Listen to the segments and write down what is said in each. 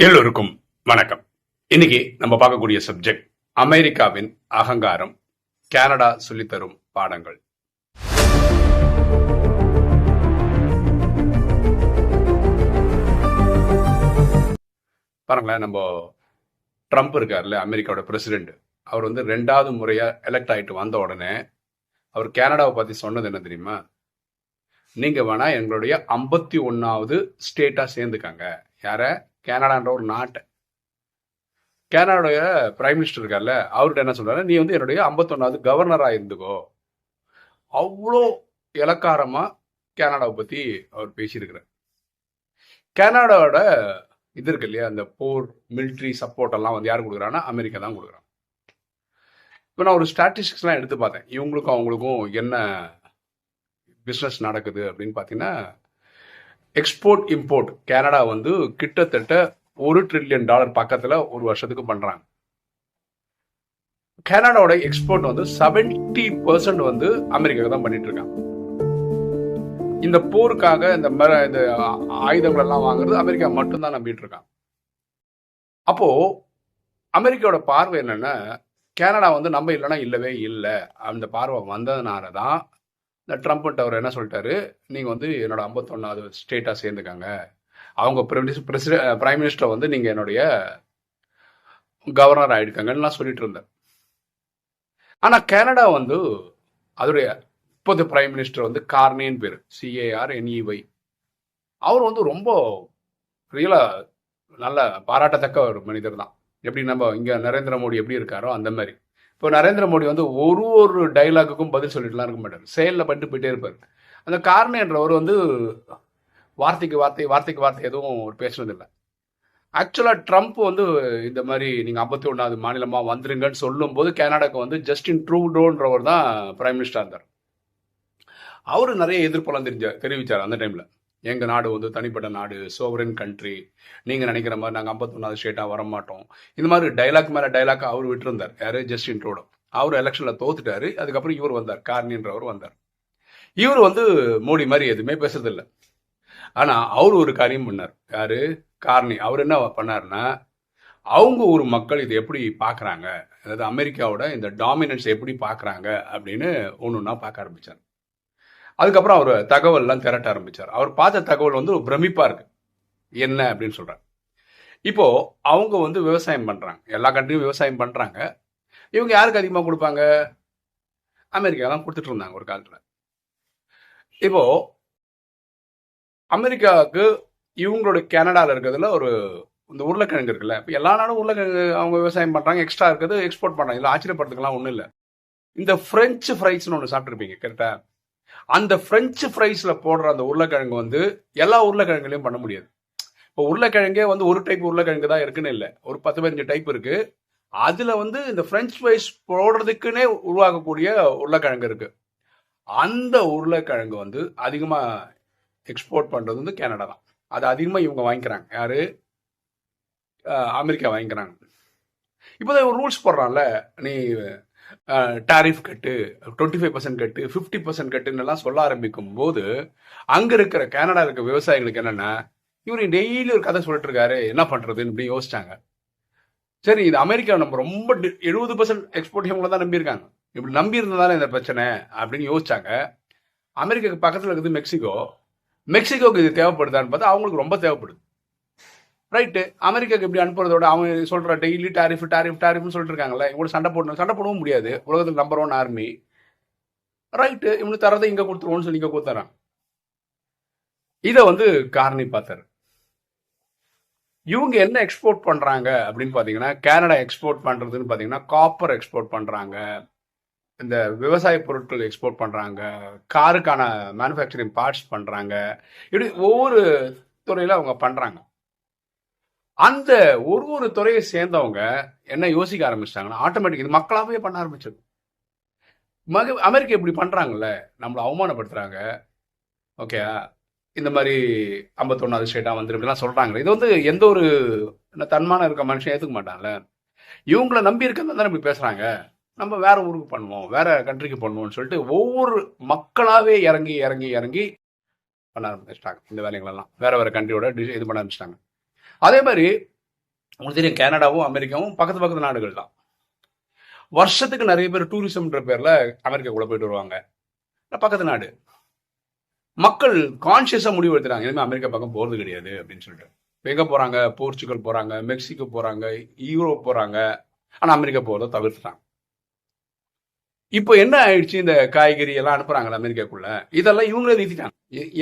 எல்லோருக்கும் வணக்கம். இன்னைக்கு நம்ம பார்க்கக்கூடிய சப்ஜெக்ட் அமெரிக்காவின் அகங்காரம், கனடா சொல்லித்தரும் பாடங்கள். பாருங்களேன், நம்ம ட்ரம்ப் இருக்காருல்ல, அமெரிக்காவோட பிரசிடென்ட். அவர் வந்து 2வது முறையா எலெக்ட் ஆயிட்டு வந்த உடனே அவர் கனடாவை பத்தி சொன்னது என்ன தெரியுமா? நீங்க வேணா எங்களுடைய 51வது ஸ்டேட்டா சேர்ந்துக்காங்க. யார? கனடான்ற ஒரு நாட்டை. கனடாவுடைய பிரைம் மினிஸ்டர் இருக்கார்ல, அவர்கிட்ட என்ன சொல்றாரு, நீ வந்து என்னுடைய 51வது கவர்னரா இருந்துக்கோ. அவ்வளோ இலக்காரமா கனடாவை பத்தி அவர் பேசியிருக்கிறார். கனடாவோட இது இருக்கு இல்லையா, அந்த போர் மிலிட்ரி சப்போர்ட் எல்லாம் வந்து யார் கொடுக்குறான்னா அமெரிக்கா தான் கொடுக்குறான். இப்போ நான் ஒரு ஸ்டாட்டிஸ்டிக்ஸ்லாம் எடுத்து பார்த்தேன், இவங்களுக்கும் அவங்களுக்கும் என்ன பிஸ்னஸ் நடக்குது அப்படின்னு பார்த்தீங்கன்னா, எக்ஸ்போர்ட் இம்போர்ட் கனடா வந்து கிட்டத்தட்ட $1 trillion பக்கத்தில் ஒரு வருஷத்துக்கு பண்றாங்க. கனடாவோட எக்ஸ்போர்ட் வந்து 70% வந்து அமெரிக்காவுக்கு தான் பண்ணிட்டு இருக்காங்க. இந்த போருக்காக இந்த ஆயுதங்கள் எல்லாம் வாங்குறது அமெரிக்கா மட்டும்தான் நம்பிட்டு இருக்காங்க. அப்போ அமெரிக்காவோட பார்வை என்னன்னா, கனடா வந்து நம்ம இல்லைன்னா இல்லவே இல்லை. அந்த பார்வை வந்ததுனால தான் இந்த ட்ரம்ப் அவர் என்ன சொல்லிட்டாரு, நீங்க வந்து என்னோட 51வது ஸ்டேட்டா சேர்ந்துக்காங்க. அவங்க பிரைம் மினிஸ்டர் வந்து நீங்க என்னுடைய கவர்னர் ஆயிடுக்காங்கன்னு சொல்லிட்டு இருந்தேன். ஆனா கனடா வந்து அதோடைய இப்போது பிரைம் மினிஸ்டர் வந்து கார்னேன்னு பேர், CARNEY. அவர் வந்து ரொம்ப ரியலா நல்ல பாராட்டத்தக்க ஒரு மனிதர் தான். எப்படி நம்ம இங்க நரேந்திர மோடி எப்படி இருக்காரோ அந்த மாதிரி. இப்போ நரேந்திர மோடி வந்து ஒரு டைலாக்குக்கும் பதில் சொல்லிட்டுலாம் இருக்க மாட்டார், செயலில் பண்ணிட்டு போயிட்டே இருப்பார். அந்த கார்னேன்றவர் வந்து வார்த்தைக்கு வார்த்தை எதுவும் ஒரு பேசுனதில்லை. ஆக்சுவலாக ட்ரம்ப் வந்து இந்த மாதிரி நீங்கள் 51வது மாநிலமாக வந்துருங்கன்னு சொல்லும் போது கனடாக்கு வந்து ஜஸ்டின் ட்ரூடோன்றவர் தான் பிரைம் மினிஸ்டர் இருந்தார். அவரு நிறைய எதிர்ப்பெல்லாம் தெரிவித்தார் அந்த டைமில். எங்கள் நாடு வந்து தனிப்பட்ட நாடு, சோவரன் கண்ட்ரி, நீங்கள் நினைக்கிற மாதிரி நாங்கள் 51வது ஸ்டேட்டாக வரமாட்டோம். இந்த மாதிரி டைலாக் மேலே டைலாக் அவர் விட்டுருந்தார். யார்? Justin Trudeau. அவர் எலெக்ஷனில் தோத்துட்டாரு. அதுக்கப்புறம் இவர் வந்தார், கார்னின்றவர் வந்தார். இவர் வந்து மோடி மாதிரி எதுவுமே பேசுறதில்லை. ஆனால் அவர் ஒரு காரியம் பண்ணார். யாரு? கார்னி. அவர் என்ன பண்ணாருன்னா, அவங்க ஒரு மக்கள் இதை எப்படி பார்க்குறாங்க, அதாவது அமெரிக்காவோட இந்த டாமினன்ஸ் எப்படி பார்க்குறாங்க அப்படின்னு ஒன்றுன்னா பார்க்க ஆரம்பித்தார். அதுக்கப்புறம் அவர் தகவல்லாம் திரட்ட ஆரம்பித்தார். அவர் பார்த்த தகவல் வந்து பிரமிப்பாக இருக்கு. என்ன அப்படின்னு சொல்கிறார். இப்போ அவங்க வந்து விவசாயம் பண்ணுறாங்க, எல்லா கண்ட்ரியும் விவசாயம் பண்ணுறாங்க. இவங்க யாருக்கு அதிகமாக கொடுப்பாங்க? அமெரிக்கா தான் கொடுத்துட்டு இருந்தாங்க ஒரு காலத்தில். இப்போ அமெரிக்காவுக்கு இவங்களோட கனடாவில் இருக்கிறதுல ஒரு இந்த உருளைக்கிழங்கு இருக்குல்ல, இப்போ எல்லா நாடும் உருளைக்கிழங்கு அவங்க விவசாயம் பண்ணுறாங்க, எக்ஸ்ட்ரா இருக்கிறது எக்ஸ்போர்ட் பண்ணுறாங்க. இதில் ஆச்சரியப்படுறதுக்கெல்லாம் ஒன்றும் இல்லை. இந்த ஃப்ரெஞ்சு ஃப்ரைஸ்னு ஒன்று சாப்பிட்ருப்பீங்க, கரெக்டா? அந்த ஃப்ரெஞ்சு ஃப்ரைஸில் போடுற அந்த உருளைக்கிழங்கு வந்து எல்லா உருளைக்கிழங்குலையும் பண்ண முடியாது. இப்போ உருளைக்கிழங்கே வந்து ஒரு டைப் உருளைக்கிழங்கு தான் இருக்குன்னு இல்லை, ஒரு 10-15 டைப் இருக்கு. அதில் வந்து இந்த ஃப்ரெஞ்ச் ஃப்ரைஸ் போடுறதுக்குன்னே உருவாக்கக்கூடிய உருளைக்கிழங்கு இருக்கு. அந்த உருளைக்கிழங்கு வந்து அதிகமாக எக்ஸ்போர்ட் பண்ணுறது வந்து கனடா தான். அது அதிகமாக இவங்க வாங்கிக்கிறாங்க. யாரு? அமெரிக்கா வாங்கிக்கிறாங்க. இப்போதான் ஒரு ரூல்ஸ் போடுறான்ல, நீ டாரிஃப் கட்டு, 25% கட்டு, 50% கட்டுன்னெல்லாம் சொல்ல ஆரம்பிக்கும் போது அங்கே இருக்கிற கனடா இருக்க விவசாயிகளுக்கு என்னென்னா, இவர் டெய்லி ஒரு கதை சொல்லிட்டு இருக்காரு, என்ன பண்ணுறதுன்னு இப்படி யோசிச்சாங்க. சரி, இது அமெரிக்கா நம்ம ரொம்ப 70% எக்ஸ்போர்ட் இவங்கள தான் நம்பியிருக்காங்க, இப்படி நம்பி இருந்ததால இந்த பிரச்சனை அப்படின்னு யோசிச்சாங்க. அமெரிக்காவுக்கு பக்கத்தில் இருக்குது மெக்சிகோ. மெக்சிகோக்கு இது தேவைப்படுதான்னு பார்த்தா அவங்களுக்கு ரொம்ப தேவைப்படுது. ரைட்டு, அமெரிக்காவுக்கு இப்படி அனுப்புறதோட அவங்க சொல்கிற டெய்லி டாரிஃப்னு சொல்லிட்டு இருக்காங்கல்ல, இவங்க சண்டை போடவும் முடியாது. உலகத்தில் நம்பர் 1 ஆர்மி. ரைட்டு, இவனுக்கு தரதை இங்கே கொடுத்துருவோன்னு சொல்லி இங்கே கொடுத்துறான். இதை வந்து கார்னி பார்த்தாரு. இவங்க என்ன எக்ஸ்போர்ட் பண்ணுறாங்க அப்படின்னு பார்த்தீங்கன்னா, கனடா எக்ஸ்போர்ட் பண்ணுறதுன்னு பார்த்தீங்கன்னா காப்பர் எக்ஸ்போர்ட் பண்ணுறாங்க, இந்த விவசாய பொருட்கள் எக்ஸ்போர்ட் பண்ணுறாங்க, காருக்கான மேனுஃபேக்சரிங் பார்ட்ஸ் பண்ணுறாங்க. இப்படி ஒவ்வொரு துறையில் அவங்க பண்ணுறாங்க. அந்த ஒரு துறையை சேர்ந்தவங்க என்ன யோசிக்க ஆரம்பிச்சிட்டாங்கன்னா, ஆட்டோமேட்டிக் இது மக்களாகவே பண்ண ஆரம்பிச்சது. அமெரிக்கா இப்படி பண்ணுறாங்கல்ல, நம்மளை அவமானப்படுத்துகிறாங்க. ஓகே, இந்த மாதிரி 51வது ஸ்டேட்டாக வந்து இப்படிலாம் சொல்கிறாங்க. இது வந்து எந்த ஒரு தன்மானம் இருக்க மனுஷன் ஏற்றுக்க மாட்டாங்கல்ல. இவங்களை நம்பி இருக்கிறது தானே இப்படி பேசுகிறாங்க, நம்ம வேற ஊருக்கு பண்ணுவோம், வேற கண்ட்ரிக்கு பண்ணுவோம்னு சொல்லிட்டு ஒவ்வொரு மக்களாகவே இறங்கி பண்ண ஆரம்பிச்சிட்டாங்க இந்த வேலைகளெல்லாம். வேற கண்ட்ரியோட இது பண்ண ஆரம்பிச்சிட்டாங்க. அதே மாதிரி உங்களுக்கு தெரியும் கனடாவும் அமெரிக்காவும் பக்கத்து பக்கத்து நாடுகள் தான். வருஷத்துக்கு நிறைய பேர் டூரிசம்ன்ற பேர்ல அமெரிக்காக்குள்ள போயிட்டு வருவாங்க. பக்கத்து நாடு. மக்கள் கான்சியஸா முடிவு எடுத்துறாங்க, இனிமே அமெரிக்கா பக்கம் போறது கிடையாது அப்படின்னு சொல்லிட்டு. எங்க போறாங்க? போர்ச்சுகல் போறாங்க, மெக்சிகோ போறாங்க, யூரோப் போறாங்க. ஆனா அமெரிக்கா போறதை தவிர்த்துட்டாங்க. இப்போ என்ன ஆயிடுச்சு, இந்த காய்கறி எல்லாம் அனுப்புறாங்கல்ல அமெரிக்காக்குள்ள, இதெல்லாம் இவங்களே நிறுத்திட்டாங்க.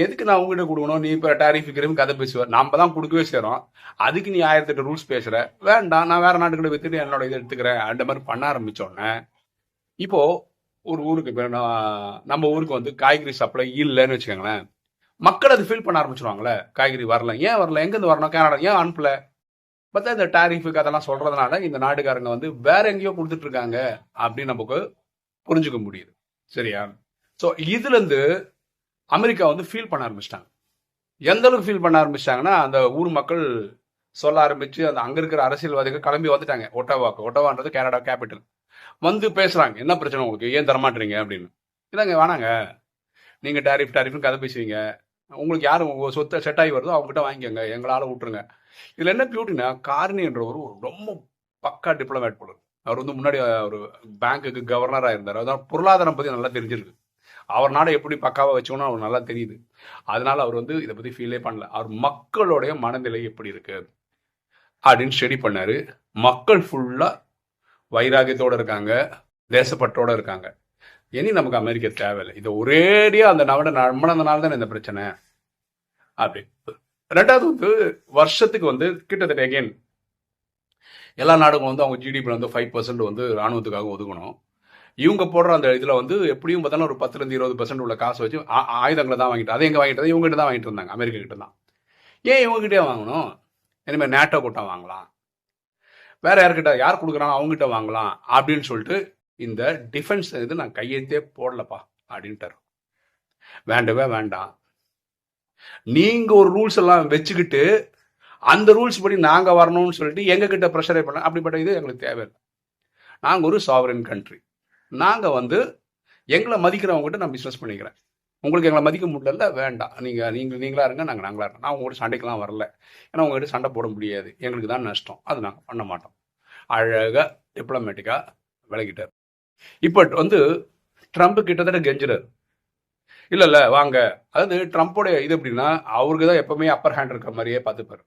எதுக்கு நான் உங்ககிட்ட கொடுக்கணும், நீ இப்ப டாரிஃப் கிரீம் கதை பேசுவ, நாம தான் கொடுக்கவே செய்றோம், அதுக்கு நீ 1008 ரூல்ஸ் பேசுற, வேண்டாம் நான் வேற நாட்டுக்கிட்ட வித்துட்டு என்னோட இதை எடுத்துக்கிறேன் அந்த மாதிரி பண்ண ஆரம்பிச்சோன்னே, இப்போ ஒரு ஊருக்கு இப்ப நம்ம ஊருக்கு வந்து காய்கறி சப்ளை இல்லைன்னு வச்சுக்கோங்களேன், மக்கள் அது ஃபீல் பண்ண ஆரம்பிச்சிருவாங்களே, காய்கறி வரல, ஏன் வரல, எங்கேருந்து வரணும், கனடா ஏன் அனுப்பல, பார்த்தா இந்த டாரிஃபுக்கு அதெல்லாம் சொல்றதுனால இந்த நாடுகாரங்க வந்து வேற எங்கேயோ கொடுத்துட்டு இருக்காங்க அப்படின்னு நமக்கு புரிஞ்சுக்க முடியுது. சரியா? ஸோ இதுல இருந்து அமெரிக்கா வந்து ஃபீல் பண்ண ஆரம்பிச்சிட்டாங்க. எந்த அளவுக்கு ஃபீல் பண்ண ஆரம்பிச்சிட்டாங்கன்னா, அந்த ஊர் மக்கள் சொல்ல ஆரம்பிச்சு அந்த அங்க இருக்கிற அரசியல்வாதிகள் கிளம்பி வந்துட்டாங்க ஒட்டவான்றது கனடா கேபிட்டல். வந்து பேசுறாங்க, என்ன பிரச்சனை உங்களுக்கு, ஏன் தரமாட்டீங்க அப்படின்னு. இல்லைங்க வேணாங்க, நீங்க டாரிஃப்னு கதை பேசுவீங்க, உங்களுக்கு யாரும் உங்க சொத்தை செட் ஆகி வருதோ அவங்ககிட்ட வாங்கிக்கோங்க, எங்களால விட்டுருங்க. இதுல என்ன பியூட்டினா, கார்னின்றவர் ரொம்ப பக்கா டிப்ளமேட் போல. அவர் வந்து முன்னாடி ஒரு பேங்க்குக்கு கவர்னரா இருந்தார். அதான் பொருளாதாரம் பத்தி நல்லா தெரிஞ்சிருக்கு. அவர் நாடை எப்படி பக்காவா வச்சோன்னு அவருக்கு நல்லா தெரியுது. அதனால அவர் வந்து இதை பத்தி ஃபீலே பண்ணல. அவர் மக்களுடைய மனநிலை எப்படி இருக்கு அப்படின்னு ஸ்டடி பண்ணாரு. மக்கள் ஃபுல்லா வைராகியத்தோட இருக்காங்க, தேசப்பற்றோட இருக்காங்க. இனி நமக்கு அமெரிக்கா தேவையில்லை, இதை ஒரேடியா அந்த நம்பினதுனால தான் இந்த பிரச்சனை அப்படி. ரெண்டாவது வந்து வருஷத்துக்கு வந்து கிட்டத்தட்ட எகைன் எல்லா நாடுகளும் வந்து அவங்க ஜிடிபியில் வந்து 5% வந்து ராணுவத்துக்காக ஒதுக்கணும். இவங்க போடுற அந்த இதில் வந்து எப்படியும் பார்த்தோன்னா ஒரு 10-20% உள்ள காசு வச்சு ஆயுதங்களை தான் வாங்கிட்டு, அதை எங்கே வாங்கிட்டு இவங்ககிட்ட தான் வாங்கிட்டு இருந்தாங்க, அமெரிக்கா கிட்ட தான். ஏன் இவங்ககிட்டே வாங்கணும், இனிமேல் நேட்டோ கூட்டம் வாங்கலாம், வேற யார்கிட்ட யார் கொடுக்குறாங்க அவங்ககிட்ட வாங்கலாம் அப்படின்னு சொல்லிட்டு இந்த டிஃபென்ஸ் இது நான் கையெழுத்தே போடலப்பா அப்படின்ட்டார். வேண்டவே வேண்டாம், நீங்க ஒரு ரூல்ஸ் எல்லாம் வச்சுக்கிட்டு அந்த ரூல்ஸ் படி நாங்க வரணும்னு சொல்லிட்டு எங்க கிட்ட ப்ரெஷரை பண்ண, அப்படிப்பட்ட இது எங்களுக்கு தேவையில்லை. நாங்க ஒரு சாவரன் கண்ட்ரி, நாங்க வந்து எங்களை மதிக்கிறவங்ககிட்ட நான் பிஸ்னஸ் பண்ணிக்கிறேன், உங்களுக்கு எங்களை மதிக்க முடியல வேண்டாம், நீங்களா இருங்க, நாங்களா இருக்கோம், நான் உங்கள்கிட்ட சண்டைக்கெல்லாம் வரல, ஏன்னா உங்ககிட்ட சண்டை போட முடியாது, எங்களுக்கு தான் நஷ்டம், அது நாங்கள் பண்ண மாட்டோம். அழகா டிப்ளமேட்டிக்கா விலகிட்டார். இப்போ வந்து ட்ரம்ப் கிட்டத்தட்ட கெஞ்சுறாரு, இல்ல வாங்க. அதாவது ட்ரம்ப்போட இது எப்படின்னா, அவருக்கு தான் எப்பவுமே அப்பர் ஹேண்ட் இருக்கிற மாதிரியே பார்த்துப்பாரு.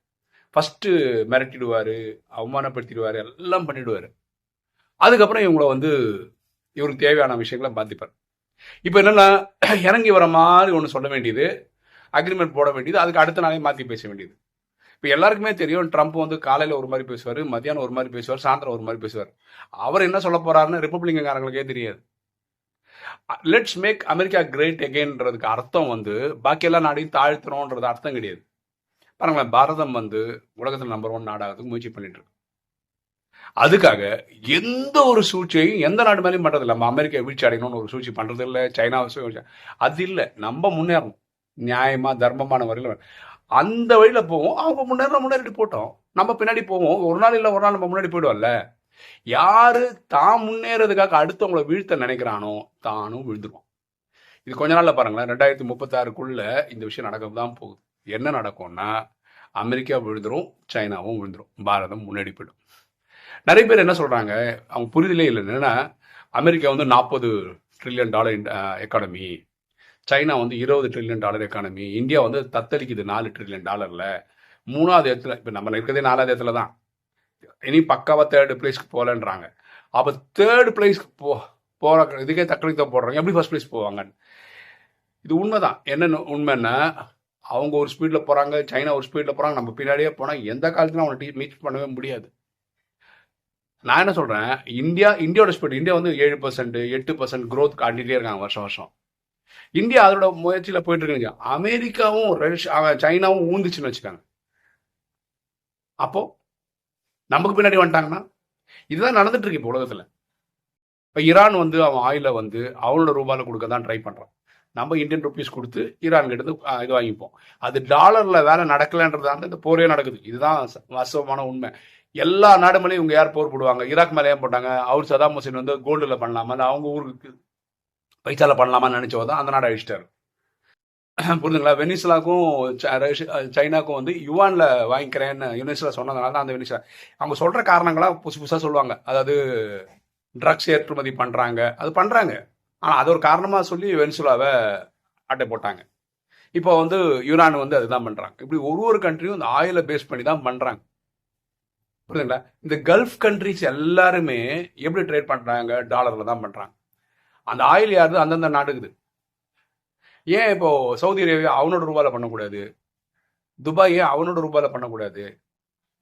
ஃபர்ஸ்ட் மிரட்டிடுவாரு, அவமானப்படுத்திடுவாரு, எல்லாம் பண்ணிடுவாரு. அதுக்கப்புறம் இவங்கள வந்து இவருக்கு தேவையான விஷயங்களை பாதிப்பார். இப்போ என்னன்னா, இறங்கி வர மாதிரி ஒன்று சொல்ல வேண்டியது, அக்ரிமெண்ட் போட வேண்டியது, அதுக்கு அடுத்த நாளே மாற்றி பேச வேண்டியது. இப்போ எல்லாருக்குமே தெரியும், ட்ரம்ப் வந்து காலையில் ஒரு மாதிரி பேசுவார், மத்தியானம் ஒரு மாதிரி பேசுவார், சாயந்தரம் ஒரு மாதிரி பேசுவார். அவர் என்ன சொல்ல போறாருன்னு ரிப்பப்ளிகன்காரங்களுக்கே தெரியாது. லெட்ஸ் மேக் அமெரிக்கா கிரேட் அகெயின்றதுக்கு அர்த்தம் வந்து பாக்கி எல்லா நாடையும் தாழ்த்துறோன்றது அர்த்தம் கிடையாது. பாருங்களேன், பாரதம் வந்து உலகத்தில் நம்பர் 1 நாடாகிறதுக்கு முயற்சி பண்ணிட்டு இருக்கு. அதுக்காக எந்த ஒரு சூழ்ச்சியையும் எந்த நாடு மேலேயும் பண்றது இல்லை. நம்ம அமெரிக்கா வீழ்ச்சி அடையணும்னு ஒரு சூழ்ச்சி பண்றது இல்லை, சைனா அது இல்லை. நம்ம முன்னேறணும், நியாயமா தர்மமான வரையில அந்த வழியில போவோம். அவங்க முன்னேறிட்டு போட்டோம், நம்ம பின்னாடி போவோம். ஒரு நாள் இல்லை ஒரு நாள் நம்ம முன்னாடி போயிடுவோம்ல. யாரு தான் முன்னேறதுக்காக அடுத்தவங்களை வீழ்த்த நினைக்கிறானோ தானும் விழுந்துருவான். இது கொஞ்ச நாள்ல பாருங்களேன், 2036க்குள்ள இந்த விஷயம் நடக்க தான் போகுது. என்ன நடக்கும்னா, அமெரிக்கா விழுந்துரும், சைனாவும் விழுந்துரும், பாரதம் முன்னாடி போயிடும். நிறைய பேர் என்ன சொல்றாங்க, அவங்க புரிதலே இல்லை. என்னன்னா, அமெரிக்கா வந்து $40 ட்ரில்லியன் எக்கானமி, சைனா வந்து $20 ட்ரில்லியன் எக்கானமி, இந்தியா வந்து தத்தளிக்குது $4 ட்ரில்லியன், 3வது இடத்துல. இப்ப நம்ம இருக்கிறதே 4வது இடத்துல தான், இனி பக்காவா 3rd பிளேஸ்க்கு போகலன்றாங்க. அப்ப 3rd பிளேஸ்க்கு போற இதுக்கே தக்களிக்க போடுறாங்க, எப்படி ஃபர்ஸ்ட் பிளேஸ் போவாங்க? இது உண்மைதான். என்ன உண்மைன்னா, அவங்க ஒரு ஸ்பீட்ல போறாங்க, சைனா ஒரு ஸ்பீட்ல போறாங்க, நம்ம பின்னாடியே போனா எந்த காலத்துலையும் அவங்களை மீட் பண்ணவே முடியாது. நான் என்ன சொல்றேன், இந்தியாவோட ஸ்பீட், இந்தியா வந்து 7% 8% growth காட்டிகிட்டே இருக்காங்க வருஷம் வருஷம். இந்தியா அதோட முயற்சியில போயிட்டு இருக்கு. அமெரிக்காவும் சைனாவும் ஊந்துச்சுன்னு வச்சுக்காங்க, அப்போ நமக்கு பின்னாடி வந்துட்டாங்கன்னா இதுதான் நடந்துட்டு இருக்கு இப்போ உலகத்துல. இப்ப ஈரான் வந்து அவன் ஆயில வந்து அவனோட ரூபாயில கொடுக்க தான் ட்ரை பண்றான். நம்ம இந்தியன் ருபீஸ் கொடுத்து ஈரான் கிட்ட இது வாங்கிப்போம். அது டாலர்ல வேலை நடக்கலன்றதால இந்த போரே நடக்குது. இதுதான் வாஸ்தவமான உண்மை. எல்லா நாடு மேலேயும் இவங்க யார் போர் போடுவாங்க? ஈராக் மேலே ஏன் போட்டாங்க? அவர் சதாம் ஹுசேன் வந்து கோல்டுல பண்ணலாமா, அவங்க ஊருக்கு பைசால பண்ணலாமான்னு நினைச்சவதான் அந்த நாடு அழிச்சிட்டாரு. புரியுதுங்களா? வெனிசுலாக்கும் சைனாக்கும் வந்து யுவான்ல வாங்கிக்கிறேன்னு யுனிஸ்ல சொன்னதுனால தான் அந்த வெனிசுலா அவங்க சொல்ற காரணங்களா புதுசு புதுசா சொல்லுவாங்க. அதாவது ட்ரக்ஸ் ஏற்றுமதி பண்றாங்க, அது பண்றாங்க. ஆனா அது ஒரு காரணமா சொல்லி வெனிசுலாவை அட்டை போட்டாங்க. இப்போ வந்து யுரான் வந்து அதுதான் பண்றாங்க. இப்படி ஒரு கண்ட்ரியும் இந்த ஆயிலை பேஸ் பண்ணி தான் பண்றாங்க. புரியுதுங்களா? இந்த கல்ஃப் கண்ட்ரிஸ் எல்லாருமே எப்படி ட்ரேட் பண்றாங்க? டாலர்ல தான் பண்றாங்க. அந்த ஆயில் யாருது? அந்தந்த நாடுக்குது. ஏன் இப்போ சவுதி அரேபியா அவனோட ரூபாயில பண்ணக்கூடாது? துபாய் ஏன் அவனோட ரூபாயில பண்ணக்கூடாது?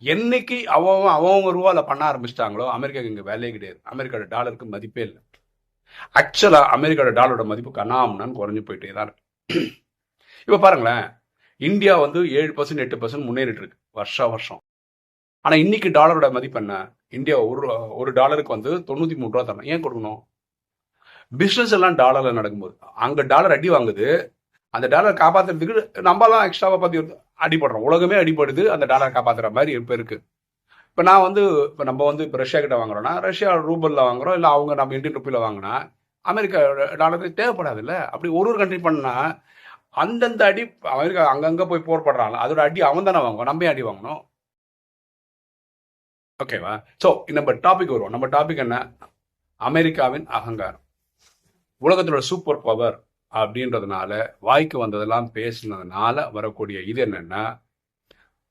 என்னைக்கு அவங்க ரூபாயில பண்ண ஆரம்பிச்சிட்டாங்களோ அமெரிக்காவுக்கு இங்க வேலையே கிடையாது. அமெரிக்காவோட டாலருக்கு மதிப்பே இல்லை. ஆக்சுவலா அமெரிக்காவோட டாலரோட மதிப்பு கண்ணாமன்னு குறைஞ்சு போயிட்டே தான் இருக்கு. இப்ப பாருங்களேன், இந்தியா வந்து 7% 8% முன்னேறிட்டு இருக்கு வருஷம். ஆனா இன்னைக்கு டாலரோட மதிப்பு என்ன? இந்தியா ஒரு டாலருக்கு வந்து 93 ரூபா தரணும். ஏன் கொடுக்கணும்? பிசினஸ் எல்லாம் டாலர்ல நடக்கும்போது அங்க டாலர் அடி வாங்குது. அந்த டாலர் காப்பாத்துறதுக்கு நம்மலாம் எக்ஸ்ட்ராவா பார்த்து அடிபடுறோம். உலகமே அடிபடுது அந்த டாலர் காப்பாத்துற மாதிரி இப்ப இருக்கு. இப்ப நான் வந்து இப்ப நம்ம வந்து இப்ப ரஷ்யா கிட்ட வாங்குறோம்னா ரஷ்யா ரூபல்ல வாங்குறோம், இல்ல அவங்க நம்ம இந்தியன் ருப்பில வாங்கினா அமெரிக்கா டாலருக்கு தேவைப்படாது இல்ல. அப்படி ஒரு கண்ட்ரி பண்ணா அந்தந்த அடி அமெரிக்கா அங்கங்க போய் போர் படுறாங்க, அதோட அடி அவன் தானே வாங்குவோம், நம்ம அடி வாங்கணும். ஓகேவா? ஸோ நம்ம டாபிக் வருவோம். நம்ம டாபிக் என்ன? அமெரிக்காவின் அகங்காரம். உலகத்தோட சூப்பர் பவர் அப்படின்றதுனால வாய்க்கு வந்ததெல்லாம் பேசினதுனால வரக்கூடிய இது என்னன்னா,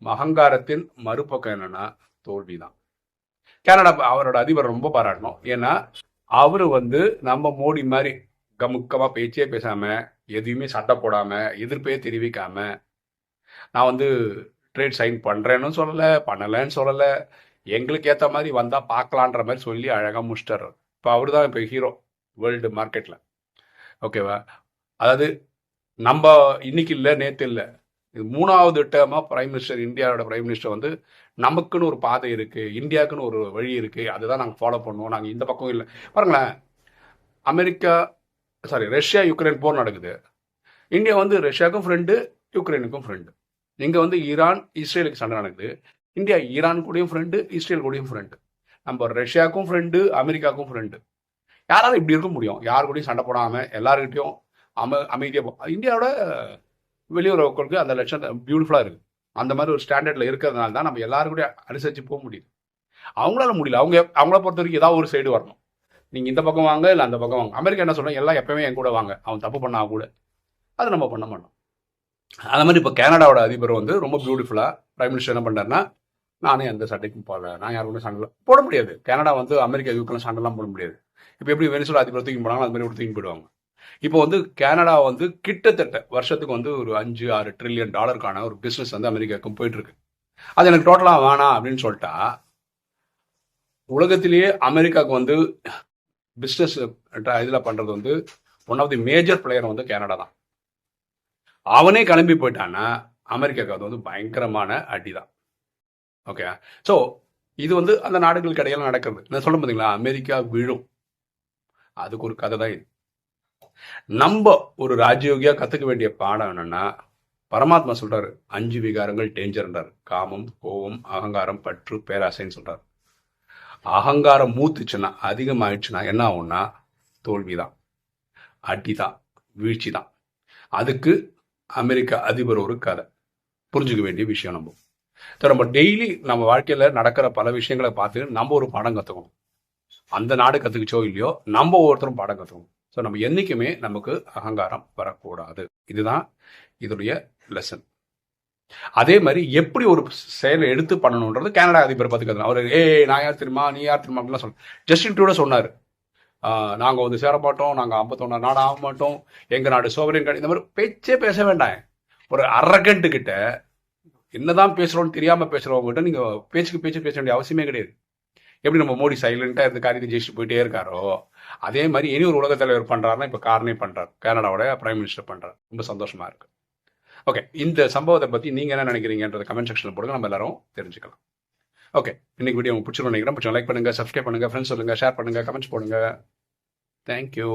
அகங்காரத்தின் மறுபக்கம் என்னன்னா தோல்விதான். கனடா அவரோட அதிபர் ரொம்ப பாராட்டணும். ஏன்னா அவரு வந்து நம்ம மோடி மாதிரி கமுக்கமா பேச்சே பேசாம, எதையுமே சண்டை போடாம, எதிர்ப்பே தெரிவிக்காம, நான் வந்து ட்ரேட் சைன் பண்றேன்னு சொல்லல, பண்ணலன்னு சொல்லல, எங்களுக்கு ஏத்த மாதிரி வந்தா பார்க்கலான்ற மாதிரி சொல்லி அழகா முடிச்சிட்டாரு. இப்போ அவரு தான் இப்போ ஹீரோ வேர்ல்டு மார்க்கெட்ல. ஓகேவா? அதாவது நம்ம இன்னைக்கு இல்லை, நேற்று இல்லை, இது 3வது டேர்மா பிரைம் மினிஸ்டர், இந்தியாவோட பிரைம் மினிஸ்டர் வந்து நமக்குன்னு ஒரு பாதை இருக்கு, இந்தியாவுக்குன்னு ஒரு வழி இருக்கு, அதுதான் நாங்கள் ஃபாலோ பண்ணுவோம், நாங்கள் இந்த பக்கம் இல்லை. பாருங்களேன், ரஷ்யா யுக்ரைன் போர் நடக்குது. இந்தியா வந்து ரஷ்யாவுக்கும் ஃப்ரெண்டு, யுக்ரைனுக்கும் ஃப்ரெண்டு. இங்கே வந்து ஈரான் இஸ்ரேலுக்கு சண்டை நடக்குது. இந்தியா ஈரான் கூடயும் ஃப்ரெண்டு, இஸ்ரேல் கூடயும் ஃப்ரெண்டு. நம்ம ரஷ்யாவுக்கும் ஃப்ரெண்டு, அமெரிக்காவுக்கும் ஃப்ரெண்டு. யாராவது இப்படி இருக்க முடியும்? யாரு கூடயும் சண்டை போடாமல் எல்லாருக்கிட்டையும் அமைதியாக. இந்தியாவோட வெளியுறவுகளுக்கு அந்த லட்சம் பியூட்டிஃபுல்லாக இருக்குது. அந்த மாதிரி ஒரு ஸ்டாண்டர்டில் இருக்கிறதுனால தான் நம்ம எல்லாரும் கூட அனுசரித்து போக முடியுது. அவங்களால முடியல. அவங்கள பொறுத்த வரைக்கும் ஏதாவது ஒரு சைடு வரணும். நீங்கள் இந்த பக்கம் வாங்க, இல்லை அந்த பக்கம் வாங்க. அமெரிக்கா என்ன சொல்கிறேன், எல்லாம் எப்பவுமே என் கூட வாங்க, அவன் தப்பு பண்ணா கூட. அது நம்ம பண்ண மாட்டோம். அந்த மாதிரி இப்போ கனடாவோட அதிபர் வந்து ரொம்ப பியூட்டிஃபுல்லாக பிரைம் மினிஸ்டர் என்ன பண்ணாருன்னா, நானே அந்த சண்டைக்கும் போகல, நான் யாரும் சண்டை போட முடியாது. கனடா வந்து அமெரிக்கா யூக்கெல்லாம் சண்டைலாம் போட முடியாது. இப்போ எப்படி வெனிசுலா அதிபர் தூக்கி போனாங்களோ அது மாதிரி ஒரு தூக்கி போயிடுவாங்க. இப்போ வந்து கனடா வந்து கிட்டத்தட்ட வருஷத்துக்கு வந்து ஒரு 5-6 ட்ரில்லியன் டாலருக்கான ஒரு பிஸ்னஸ் வந்து அமெரிக்காவுக்கும் போயிட்டு இருக்கு. அது எனக்கு டோட்டலாக வேணாம் அப்படின்னு சொல்லிட்டா, உலகத்திலேயே அமெரிக்காவுக்கு வந்து பிஸ்னஸ் இதில் பண்ணுறது வந்து one of the major player வந்து கனடா தான். அவனே கிளம்பி போயிட்டான்னா அமெரிக்காவுக்கு அது வந்து பயங்கரமான அடி தான். ஓகே, ஸோ இது வந்து அந்த நாடுகளுக்கு இடையில நடக்கிறது. நான் சொல்ல பார்த்தீங்களா, அமெரிக்கா விழும், அதுக்கு ஒரு கதை தான் இது. நம்ம ஒரு ராஜயோகியா கத்துக்க வேண்டிய பாடம் என்னன்னா, பரமாத்மா சொல்றாரு 5 விகாரங்கள் டேஞ்சர்ன்றாரு. காமம், கோபம், அகங்காரம், பற்று, பேராசைன்னு சொல்றாரு. அகங்காரம் மூத்துச்சுன்னா, அதிகமாயிடுச்சுன்னா என்ன ஆகும்னா தோல்விதான், அடிதான், வீழ்ச்சி தான். அதுக்கு அமெரிக்கா அதிபர் ஒரு கதை. புரிஞ்சுக்க வேண்டிய விஷயம் நம்ம. நம்ம டெய்லி நம்ம வாழ்க்கையில நடக்கிற பல விஷயங்களை பார்த்து நம்ம ஒரு பாடம் கற்றுக்கணும். அந்த நாடு கற்றுக்குச்சோ இல்லையோ நம்ம ஒவ்வொருத்தரும் பாடம் கற்றுக்கணும். ஸோ நம்ம என்றைக்குமே நமக்கு அகங்காரம் வரக்கூடாது. இதுதான் இதோடைய லெசன். அதே மாதிரி எப்படி ஒரு செயலை எடுத்து பண்ணணுன்றது கனடா அதிபர் பார்த்துக்கிறது. அவர் நான் யார் தெரியுமா, நீ யார் தெரியுமா அப்படிலாம் சொல்ல. ஜஸ்டின் ட்ரூடோ சொன்னார், நாங்கள் வந்து சேர மாட்டோம், நாங்கள் 51 நாடு ஆக மாட்டோம், எங்கள் நாடு சோவரின் இந்த மாதிரி பேச்சே பேச வேண்டாம். ஒரு அரகண்ட் கிட்ட என்னதான் பேசுகிறோன்னு தெரியாமல் பேசுகிறவங்க கிட்ட நீங்கள் பேச்சு பேச வேண்டிய அவசியமே கிடையாது. எப்படி நம்ம மோடி சைலண்டாக இருந்து காரியத்தை ஜெயிச்சுட்டு போயிட்டே இருக்காரோ, அதே மாதிரி இனி ஒரு உலக தலைவர் பண்ணுறாருன்னா இப்போ கார்னே பண்ணுறாரு, கனடாவோட பிரைம் மினிஸ்டர் பண்ணுறாரு. ரொம்ப சந்தோஷமா இருக்கு. ஓகே, இந்த சம்பவத்தை பற்றி நீங்கள் என்ன நினைக்கிறீங்கன்றத கமெண்ட் செக்ஷனில் போடுங்க, நம்ம எல்லாரும் தெரிஞ்சுக்கலாம். ஓகே, இன்னைக்கு வீடியோ உங்களுக்கு பிடிச்சிருக்கோம் நினைக்கிறேன். பிடிச்சா லைக் பண்ணுங்கள், சப்ஸ்கிரைப் பண்ணுங்கள், ஃப்ரெண்ட்ஸ் சொல்லுங்கள், ஷேர் பண்ணுங்கள், கமெண்ட்ஸ் போடுங்க. தேங்க்யூ.